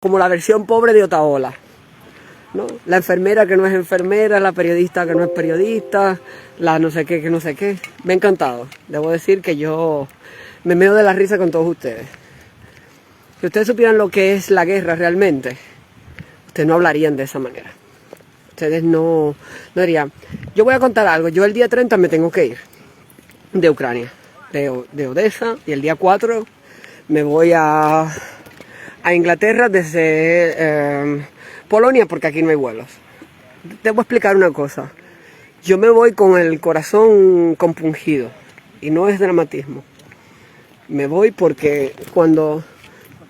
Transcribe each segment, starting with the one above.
como la versión pobre de Otaola, ¿no? La enfermera que no es enfermera, la periodista que no es periodista, la no sé qué que no sé qué. Me ha encantado. Debo decir que yo me meo de la risa con todos ustedes. Si ustedes supieran lo que es la guerra realmente, ustedes no hablarían de esa manera. Ustedes no dirían. Yo voy a contar algo. Yo el día 30 me tengo que ir de Ucrania, de Odessa, y el día 4 me voy a Inglaterra desde Polonia, porque aquí no hay vuelos. Te voy a explicar una cosa. Yo me voy con el corazón compungido, y no es dramatismo. Me voy porque cuando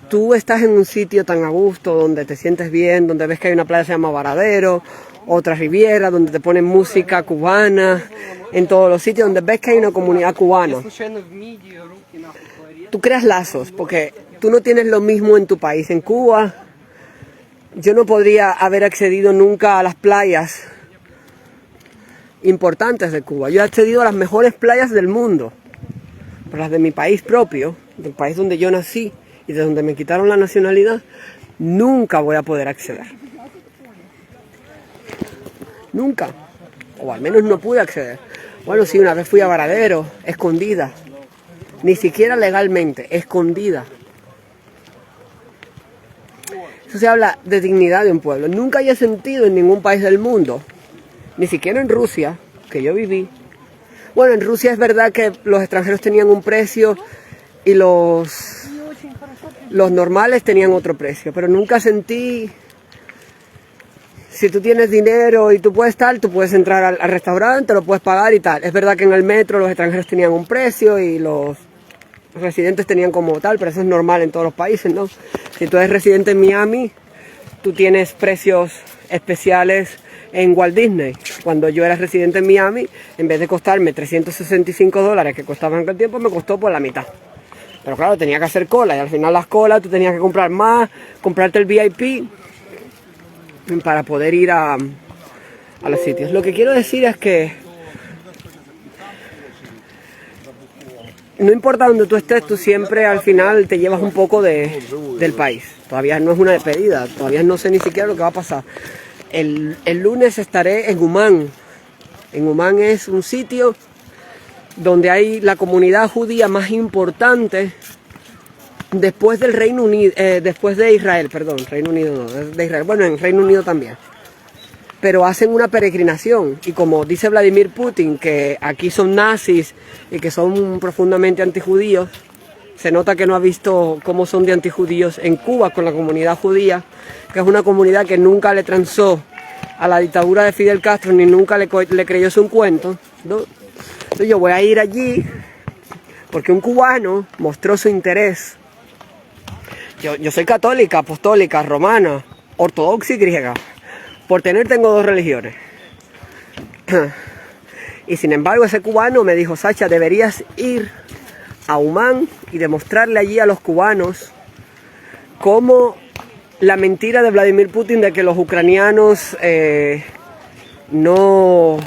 tú estás en un sitio tan a gusto, donde te sientes bien, donde ves que hay una playa que se llama Varadero, otra Riviera, donde te ponen música cubana, en todos los sitios donde ves que hay una comunidad cubana, tú creas lazos, porque tú no tienes lo mismo en tu país. En Cuba, yo no podría haber accedido nunca a las playas importantes de Cuba. Yo he accedido a las mejores playas del mundo, pero las de mi país propio, del país donde yo nací y de donde me quitaron la nacionalidad, nunca voy a poder acceder. Nunca. O al menos no pude acceder. Bueno, sí, una vez fui a Varadero, escondida. Ni siquiera legalmente, escondida. Eso se habla de dignidad de un pueblo. Nunca haya sentido en ningún país del mundo, ni siquiera en Rusia, que yo viví. Bueno, en Rusia es verdad que los extranjeros tenían un precio y los normales tenían otro precio, pero nunca sentí. Si tú tienes dinero y tú puedes entrar al restaurante, lo puedes pagar y tal. Es verdad que en el metro los extranjeros tenían un precio y los residentes tenían como tal, pero eso es normal en todos los países, ¿no? Si tú eres residente en Miami, tú tienes precios especiales en Walt Disney. Cuando yo era residente en Miami, en vez de costarme $365 que costaba en aquel tiempo, me costó por la mitad. Pero claro, tenía que hacer cola y al final las colas tú tenías que comprar más, comprarte el VIP para poder ir a los sitios. Lo que quiero decir es que no importa donde tú estés, tú siempre al final te llevas un poco del país. Todavía no es una despedida, todavía no sé ni siquiera lo que va a pasar. El lunes estaré en Umán. En Umán es un sitio donde hay la comunidad judía más importante después del Reino Unido, después de Israel, perdón, Reino Unido no, de Israel, bueno, en Reino Unido también. Pero hacen una peregrinación y como dice Vladimir Putin, que aquí son nazis y que son profundamente antijudíos, se nota que no ha visto cómo son de antijudíos en Cuba con la comunidad judía, que es una comunidad que nunca le transó a la dictadura de Fidel Castro ni nunca le creyó su cuento, ¿no? Entonces yo voy a ir allí porque un cubano mostró su interés. Yo soy católica, apostólica, romana, ortodoxa y griega. Por tengo dos religiones. Y sin embargo ese cubano me dijo: Sacha, deberías ir a Umán y demostrarle allí a los cubanos cómo la mentira de Vladimir Putin de que los ucranianos no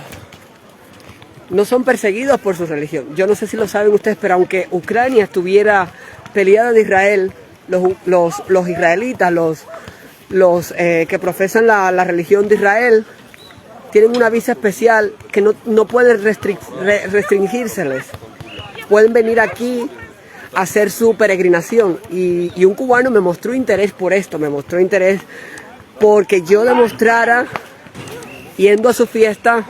son perseguidos por su religión. Yo no sé si lo saben ustedes, pero aunque Ucrania estuviera peleada de Israel, los israelitas, los que profesan la religión de Israel, tienen una visa especial que no puede restringírseles. Pueden venir aquí a hacer su peregrinación. Y un cubano me mostró interés por esto, me mostró interés porque yo demostrara, yendo a su fiesta,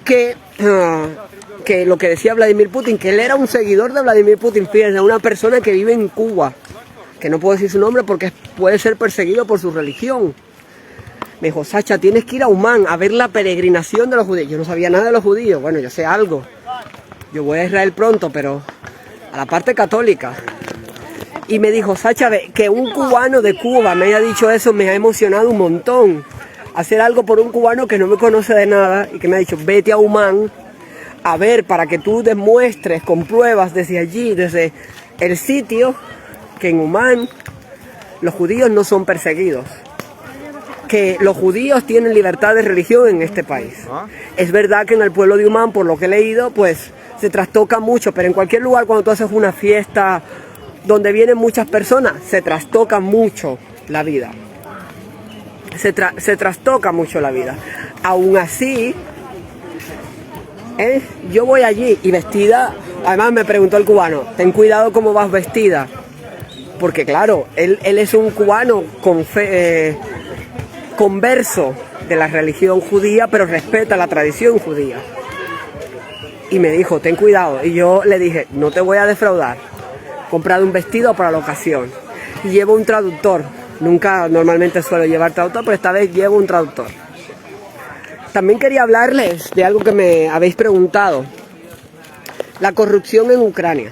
que lo que decía Vladimir Putin, que él era un seguidor de Vladimir Putin, fíjense, una persona que vive en Cuba, que no puedo decir su nombre porque puede ser perseguido por su religión. Me dijo: Sacha, tienes que ir a Umán a ver la peregrinación de los judíos. Yo no sabía nada de los judíos, bueno, yo sé algo. Yo voy a Israel pronto, pero a la parte católica. Y me dijo: Sacha, que un cubano de Cuba me haya dicho eso me ha emocionado un montón. Hacer algo por un cubano que no me conoce de nada y que me ha dicho: vete a Umán a ver, para que tú demuestres con pruebas desde allí, desde el sitio, que en Umán los judíos no son perseguidos, que los judíos tienen libertad de religión en este país. Es verdad que en el pueblo de Umán, por lo que he leído, pues se trastoca mucho, pero en cualquier lugar cuando tú haces una fiesta donde vienen muchas personas, se trastoca mucho la vida. Se trastoca mucho la vida. Aún así, yo voy allí y vestida, además me preguntó el cubano, ten cuidado cómo vas vestida. Porque claro, él es un cubano converso de la religión judía, pero respeta la tradición judía. Y me dijo, ten cuidado. Y yo le dije, no te voy a defraudar. He comprado un vestido para la ocasión. Y llevo un traductor. Nunca normalmente suelo llevar traductor, pero esta vez llevo un traductor. También quería hablarles de algo que me habéis preguntado. La corrupción en Ucrania.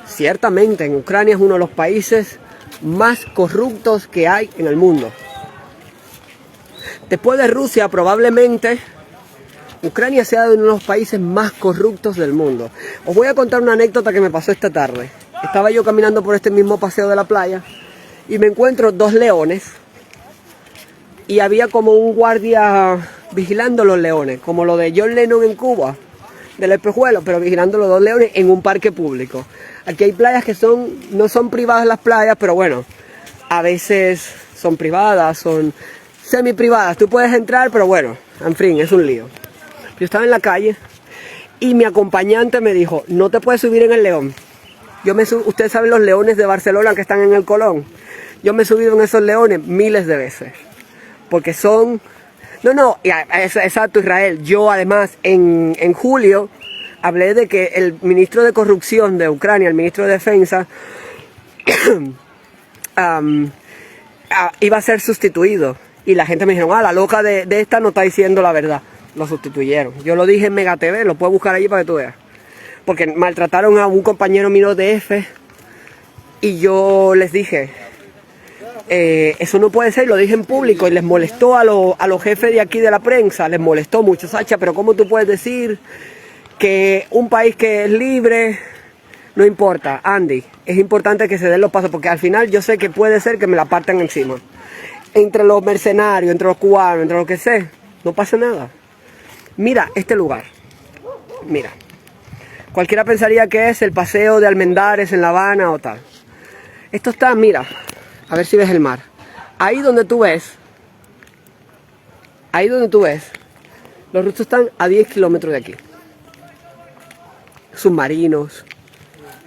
Ciertamente, en Ucrania es uno de los países más corruptos que hay en el mundo. Después de Rusia, probablemente Ucrania sea uno de los países más corruptos del mundo. Os voy a contar una anécdota que me pasó esta tarde. Estaba yo caminando por este mismo paseo de la playa y me encuentro 2 leones y había como un guardia vigilando los leones, como lo de John Lennon en Cuba, del espejuelo, pero vigilando los 2 leones en un parque público. Aquí hay playas que no son privadas las playas, pero bueno, a veces son privadas, son semi privadas. Tú puedes entrar, pero bueno, en fin, es un lío. Yo estaba en la calle y mi acompañante me dijo, no te puedes subir en el león. Ustedes saben los leones de Barcelona que están en el Colón. Yo me he subido en esos leones miles de veces. Porque son... Exacto, Israel. Yo además en julio hablé de que el ministro de Corrupción de Ucrania, el ministro de Defensa, iba a ser sustituido. Y la gente me dijo, la loca de esta no está diciendo la verdad. Lo sustituyeron. Yo lo dije en Mega TV, lo puedes buscar allí para que tú veas. Porque maltrataron a un compañero mío de F. Y yo les dije, eso no puede ser, lo dije en público. Y les molestó a los jefes de aquí de la prensa. Les molestó mucho, Sacha, pero ¿cómo tú puedes decir que un país que es libre? No importa, Andy, es importante que se den los pasos. Porque al final yo sé que puede ser que me la partan encima. Entre los mercenarios, entre los cubanos, entre lo que sé, no pasa nada. Mira este lugar. Mira. Cualquiera pensaría que es el paseo de Almendares en La Habana o tal. Esto está, mira, a ver si ves el mar. Ahí donde tú ves, los rusos están a 10 kilómetros de aquí. Submarinos,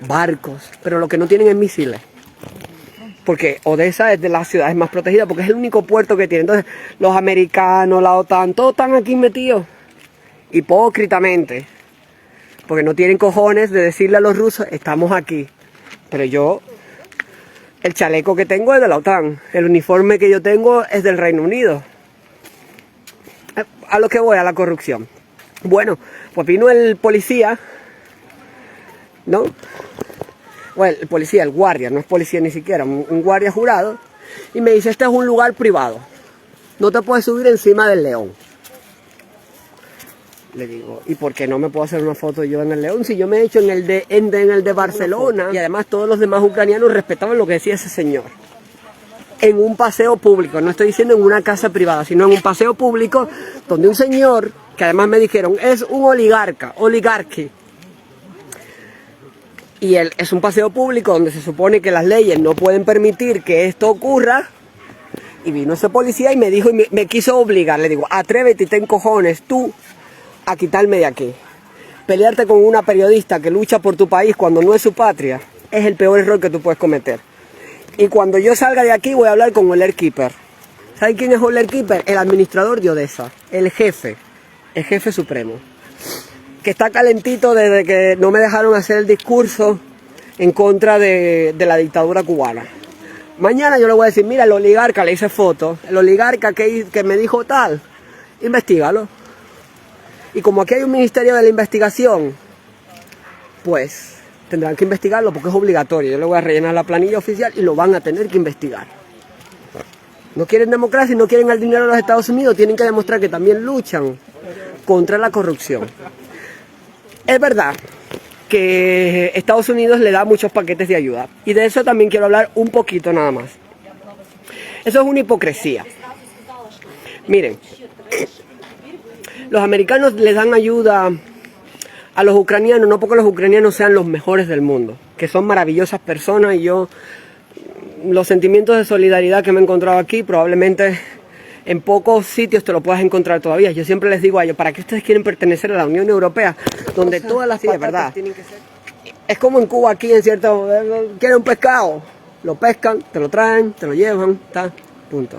barcos, pero lo que no tienen es misiles. Porque Odessa es de las ciudades más protegidas, porque es el único puerto que tiene. Entonces, los americanos, la OTAN, todos están aquí metidos. Hipócritamente. Porque no tienen cojones de decirle a los rusos, estamos aquí. Pero yo, el chaleco que tengo es de la OTAN. El uniforme que yo tengo es del Reino Unido. A lo que voy, a la corrupción. Bueno, pues vino el policía, ¿no? Bueno, el policía, el guardia, no es policía ni siquiera, un guardia jurado. Y me dice, este es un lugar privado. No te puedes subir encima del león. Le digo, ¿y por qué no me puedo hacer una foto yo en el león? Si yo me he hecho en el de Barcelona. Y además todos los demás ucranianos respetaban lo que decía ese señor. En un paseo público, no estoy diciendo en una casa privada, sino en un paseo público donde un señor, que además me dijeron, es un oligarqui. Y es un paseo público donde se supone que las leyes no pueden permitir que esto ocurra. Y vino ese policía y me dijo, y me quiso obligar. Le digo, atrévete y ten cojones tú a quitarme de aquí. Pelearte con una periodista que lucha por tu país cuando no es su patria es el peor error que tú puedes cometer. Y cuando yo salga de aquí voy a hablar con Oleg Keeper. ¿Saben quién es Oleg Keeper? El administrador de Odessa, el jefe supremo, que está calentito desde que no me dejaron hacer el discurso en contra de la dictadura cubana. Mañana yo le voy a decir, mira, el oligarca, le hice foto, el oligarca que me dijo tal, investígalo. Y como aquí hay un ministerio de la investigación, pues tendrán que investigarlo porque es obligatorio. Yo le voy a rellenar la planilla oficial y lo van a tener que investigar. No quieren democracia y no quieren el dinero de los Estados Unidos, tienen que demostrar que también luchan contra la corrupción. Es verdad que Estados Unidos le da muchos paquetes de ayuda. Y de eso también quiero hablar un poquito nada más. Eso es una hipocresía. Miren, los americanos les dan ayuda a los ucranianos, no porque los ucranianos sean los mejores del mundo, que son maravillosas personas, y yo los sentimientos de solidaridad que me he encontrado aquí probablemente en pocos sitios te lo puedas encontrar todavía. Yo siempre les digo a ellos, ¿para qué ustedes quieren pertenecer a la Unión Europea? Donde todas las patatas, verdad, tienen que ser. Es como en Cuba aquí en cierto, quieren un pescado, lo pescan, te lo traen, te lo llevan, está, punto.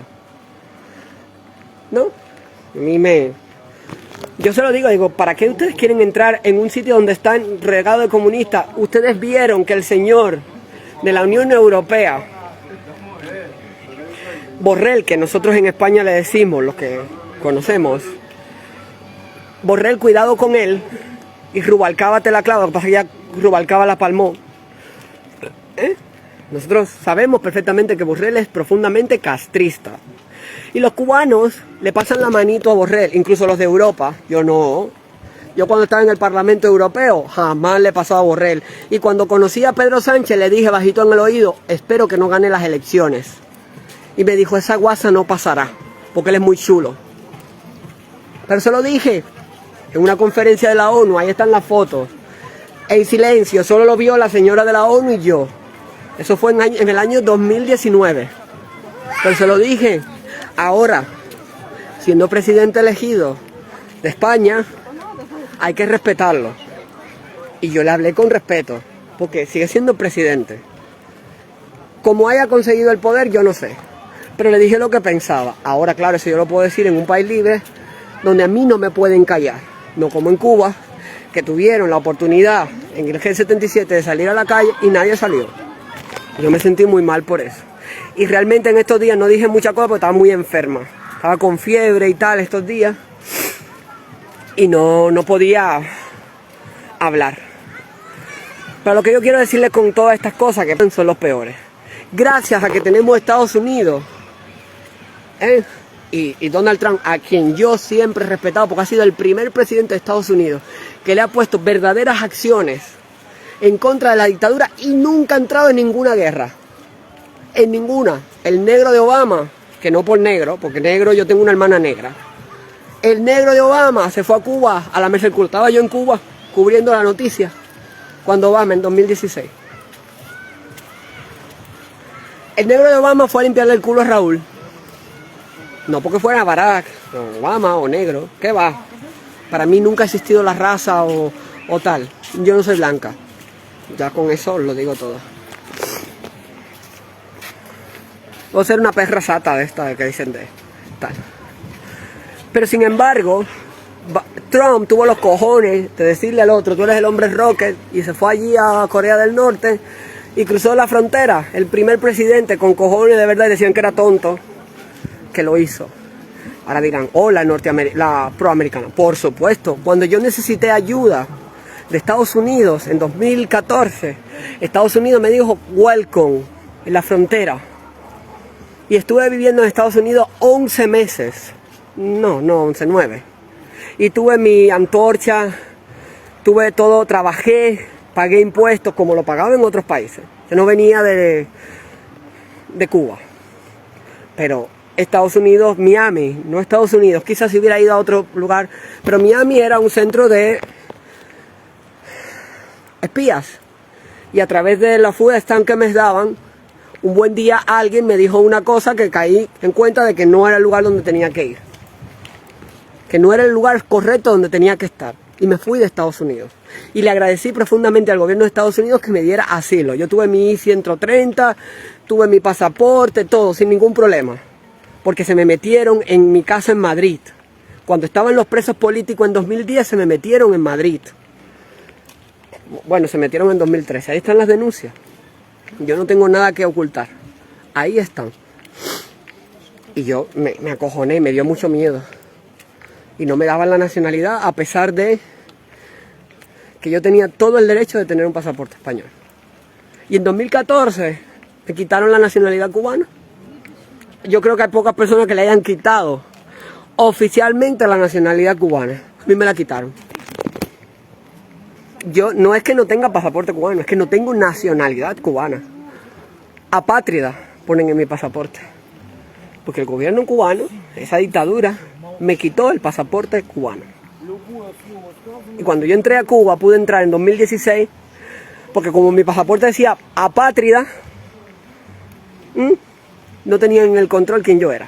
¿No? A mí yo se lo digo, ¿para qué ustedes quieren entrar en un sitio donde están regados de comunistas? Ustedes vieron que el señor de la Unión Europea, Borrell, que nosotros en España le decimos, los que conocemos, Borrell, cuidado con él, y Rubalcaba te la clava, lo que pasa es que ya Rubalcaba la palmó. Nosotros sabemos perfectamente que Borrell es profundamente castrista. Y los cubanos le pasan la manito a Borrell, incluso los de Europa, yo no. Yo cuando estaba en el Parlamento Europeo, jamás le pasó a Borrell. Y cuando conocí a Pedro Sánchez, le dije bajito en el oído, espero que no gane las elecciones. Y me dijo, esa guasa no pasará, porque él es muy chulo. Pero se lo dije en una conferencia de la ONU, ahí están las fotos. En silencio, solo lo vio la señora de la ONU y yo. Eso fue en el año 2019. Pero se lo dije. Ahora, siendo presidente elegido de España, hay que respetarlo. Y yo le hablé con respeto, porque sigue siendo presidente. Como haya conseguido el poder, yo no sé. Pero le dije lo que pensaba. Ahora, claro, eso yo lo puedo decir en un país libre, donde a mí no me pueden callar. No como en Cuba, que tuvieron la oportunidad en el G77 de salir a la calle y nadie salió. Yo me sentí muy mal por eso. Y realmente en estos días no dije mucha cosa porque estaba muy enferma. Estaba con fiebre y tal estos días. Y no podía hablar. Pero lo que yo quiero decirles con todas estas cosas que son los peores. Gracias a que tenemos Estados Unidos, y Donald Trump, a quien yo siempre he respetado, porque ha sido el primer presidente de Estados Unidos que le ha puesto verdaderas acciones en contra de la dictadura y nunca ha entrado en ninguna guerra. En ninguna. El negro de Obama, que no por negro, porque negro yo tengo una hermana negra. El negro de Obama se fue a Cuba, a la mesa del culo. Estaba yo en Cuba cubriendo la noticia cuando Obama en 2016. El negro de Obama fue a limpiarle el culo a Raúl. No porque fuera Barack, o Obama o negro. ¿Qué va? Para mí nunca ha existido la raza o tal. Yo no soy blanca. Ya con eso lo digo todo. Voy a ser una perra sata de esta que dicen de tal. Pero sin embargo, Trump tuvo los cojones de decirle al otro, tú eres el hombre rocket, y se fue allí a Corea del Norte y cruzó la frontera. El primer presidente con cojones de verdad, y decían que era tonto, que lo hizo. Ahora dirán, oh, la proamericana. Por supuesto, cuando yo necesité ayuda de Estados Unidos en 2014, Estados Unidos me dijo, welcome, en la frontera. Y estuve viviendo en Estados Unidos 11 meses. No, 11, 9. Y tuve mi antorcha, tuve todo, trabajé, pagué impuestos como lo pagaba en otros países. Yo no venía de Cuba. Pero Estados Unidos, Miami, no Estados Unidos, quizás si hubiera ido a otro lugar, pero Miami era un centro de espías. Y a través de la food stamp que me daban, un buen día alguien me dijo una cosa que caí en cuenta de que no era el lugar donde tenía que ir. Que no era el lugar correcto donde tenía que estar. Y me fui de Estados Unidos. Y le agradecí profundamente al gobierno de Estados Unidos que me diera asilo. Yo tuve mi I-130, tuve mi pasaporte, todo, sin ningún problema. Porque se me metieron en mi casa en Madrid. Cuando estaban los presos políticos en 2010, se me metieron en Madrid. Bueno, se metieron en 2013. Ahí están las denuncias. Yo no tengo nada que ocultar. Ahí están. Y yo me acojoné, me dio mucho miedo. Y no me daban la nacionalidad a pesar de que yo tenía todo el derecho de tener un pasaporte español. Y en 2014 me quitaron la nacionalidad cubana. Yo creo que hay pocas personas que le hayan quitado oficialmente la nacionalidad cubana. A mí me la quitaron. Yo no es que no tenga pasaporte cubano, es que no tengo nacionalidad cubana. Apátrida ponen en mi pasaporte. Porque el gobierno cubano, esa dictadura, me quitó el pasaporte cubano. Y cuando yo entré a Cuba, pude entrar en 2016 porque como mi pasaporte decía apátrida, no tenían en el control quién yo era.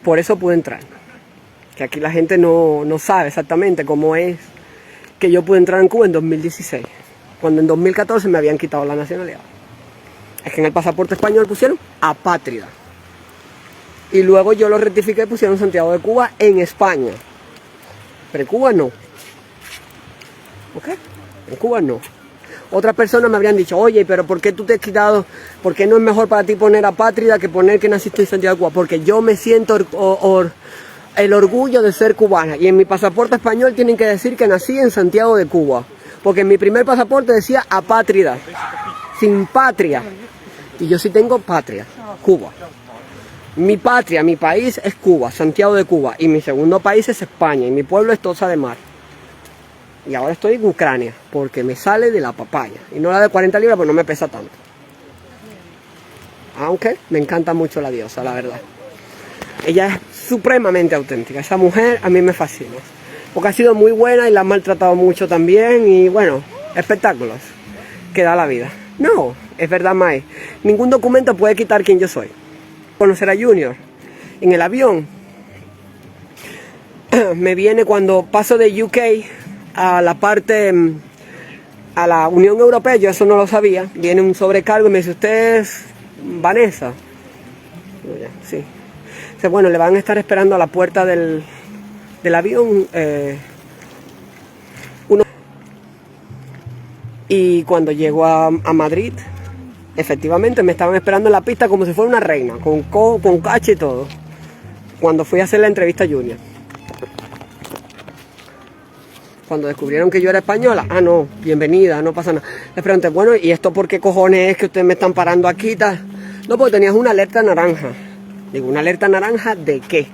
Por eso pude entrar. Que aquí la gente no sabe exactamente cómo es que yo pude entrar en Cuba en 2016, cuando en 2014 me habían quitado la nacionalidad. Es que en el pasaporte español pusieron apátrida. Y luego yo lo rectifiqué y pusieron Santiago de Cuba en España. Pero en Cuba no. ¿Ok? En Cuba no. Otras personas me habrían dicho, oye, pero ¿por qué tú te has quitado? ¿Por qué no es mejor para ti poner apátrida que poner que naciste en Santiago de Cuba? Porque yo me siento el orgullo de ser cubana. Y en mi pasaporte español tienen que decir que nací en Santiago de Cuba. Porque en mi primer pasaporte decía apátrida, sin patria. Y yo sí tengo patria, Cuba. Mi patria, mi país es Cuba, Santiago de Cuba. Y mi segundo país es España. Y mi pueblo es Tossa de Mar. Y ahora estoy en Ucrania, porque me sale de la papaya. Y no la de 40 libras, pues no me pesa tanto. Aunque me encanta mucho la diosa, la verdad. Ella es supremamente auténtica. Esa mujer a mí me fascina. Porque ha sido muy buena y la han maltratado mucho también. Y bueno, espectáculos que da la vida. No, es verdad, Mae. Ningún documento puede quitar quién yo soy. Conocer a Junior en el avión me viene cuando paso de UK a la parte, a la Unión Europea. Yo eso no lo sabía. Viene un sobrecargo y me dice, ¿usted es Vanessa? Sí. Dice, bueno, le van a estar esperando a la puerta del avión y cuando llego a Madrid, efectivamente me estaban esperando en la pista como si fuera una reina, con cache y todo, cuando fui a hacer la entrevista a Junior. Cuando descubrieron que yo era española, no, bienvenida, no pasa nada. Les pregunté, bueno, ¿y esto por qué cojones es que ustedes me están parando aquí? Tal? No, porque tenías una alerta naranja. Digo, ¿una alerta naranja de qué?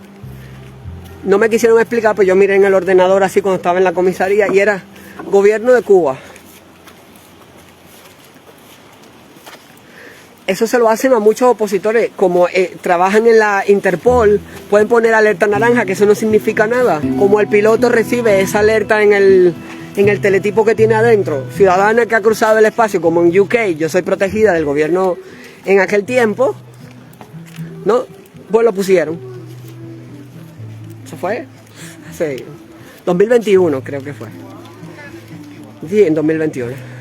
No me quisieron explicar, pues yo miré en el ordenador así cuando estaba en la comisaría y era Gobierno de Cuba. Eso se lo hacen a muchos opositores, como trabajan en la Interpol, pueden poner alerta naranja, que eso no significa nada. Como el piloto recibe esa alerta en el teletipo que tiene adentro, ciudadana que ha cruzado el espacio, como en UK, yo soy protegida del gobierno en aquel tiempo, ¿no? Pues lo pusieron. Eso fue hace 2021, creo que fue. Sí, en 2021.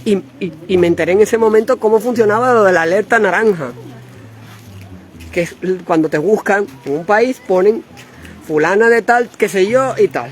Y me enteré en ese momento cómo funcionaba lo de la alerta naranja. Que es cuando te buscan en un país, ponen fulana de tal, qué sé yo y tal.